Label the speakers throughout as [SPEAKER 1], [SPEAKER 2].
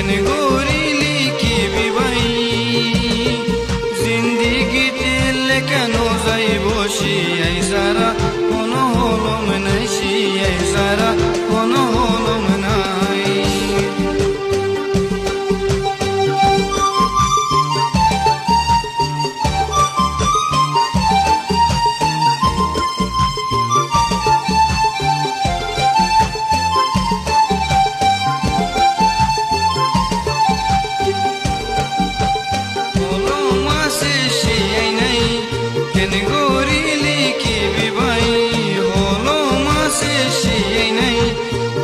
[SPEAKER 1] কেনে গরিলি কি বিবাই জিন্দিগিতে কেন যাই বসি এই সারা কোনো হলম নাই এই সারা কোনো হলম নাই কেনে গরিলি কি বিবাই হলো মাসে শিয়াই নাই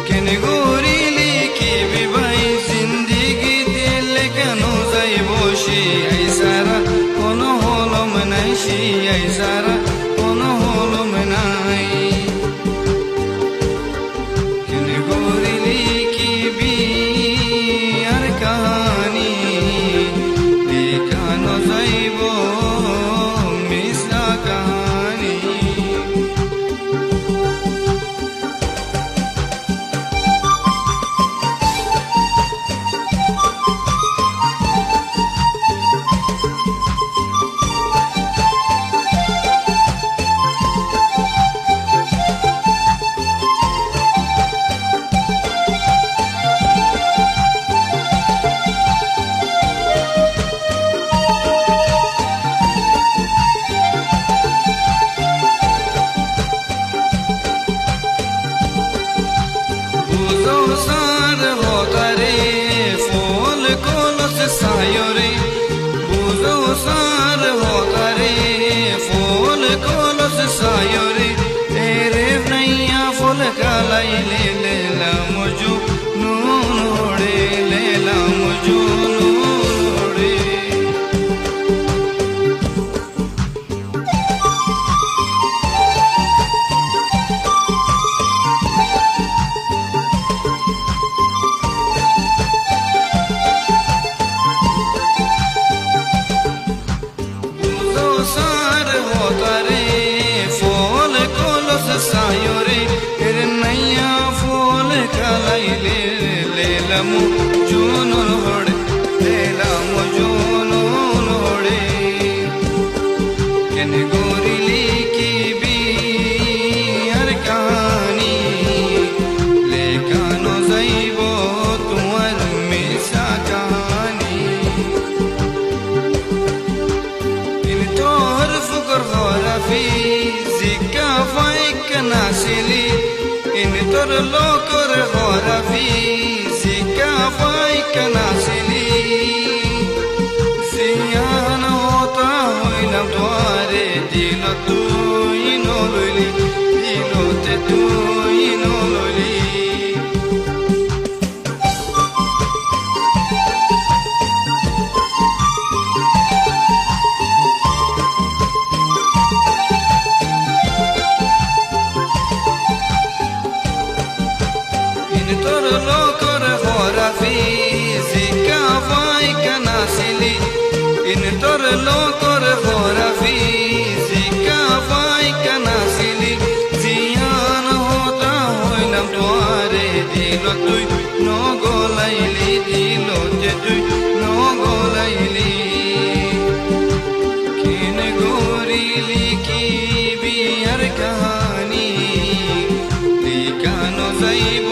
[SPEAKER 1] কেনে গরিলি কি বিবাই জিন্দিগি দিলে কেন যাই বসি এই সারা কোনো হলম নাই শিয়াই সারা কোনো হলম নাই কেনে গরিলি কি বিয়ার কাহানি দেখানো যাইব সার হতারে ফল কলস সায়রে বুঝো সার হতারে ফল কলস সায়রে তেরে নैया ফল কালাইলে লেলা মুজু নুন ওড়ে লেলা মুজু নুন ওড়ে সার হতারে ফল কলস সায়রে এর নैया ফল কালাইলে লেলাম জুন হড়ে লেলাম জুন হড়ে কেনে গরিলি কি বিয়ার কাহানি লেখানো যাইব তোমার মিশা কাহানি তোর ফুকর হরাফি জিকা ফাইক নাসিলি ইন তোর লোকর হরাফি জিকা ফাইক নাসিলি সিয়ান হতা হইলাম তোরে দিল তুই নললি দিলতে তুই নললি তোর লোকর হরাফি জিকা ফাইক নাসিলি ইন তোর লোকর হরাফি জিকা ফাইক নাসিলি জিয়ান হতা হইলাম তোরে দিল তুই নগলাইলি দিল যে তুই নগলাইলি কেনে গরিলি কি বিয়ার কাহানি লিখানো যাইব